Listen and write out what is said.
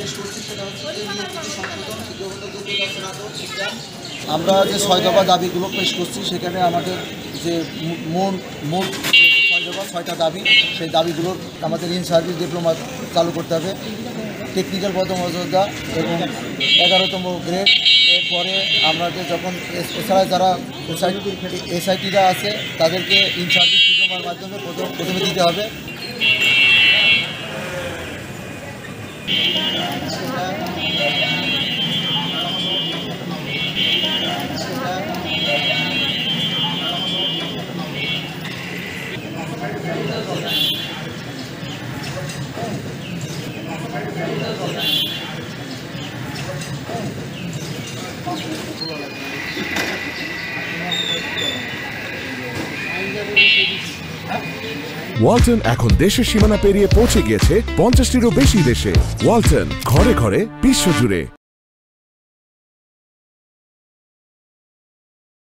পেশ করছি সেটা হচ্ছে নিয়োগপত্র সংশোধন শিক্ষাগত যোগ্যতা স্নাতক বিজ্ঞান। আমরা যে 6 দফা দাবিগুলো পেশ করছি সেখানে আমাদের যে মোট 6 দফা 6টা দাবি, সেই দাবিগুলোর আমাদের ইন সার্ভিস ডিপ্লোমা চালু করতে হবে, টেকনিক্যাল পদমর্যাদা এবং 11তম গ্রেড। এরপরে আমরা যে যখন এছাড়া যারা এসআইটিরা আছে তাদেরকে ইন সার্ভিস ডিপ্লোমার মাধ্যমে প্রথমে দিতে হবে। ওয়ালটন এখন দেশের সীমানা পেরিয়ে পৌঁছে গিয়েছে 50টিরও বেশি দেশে। ওয়ালটন, ঘরে ঘরে বিশ্বজুড়ে।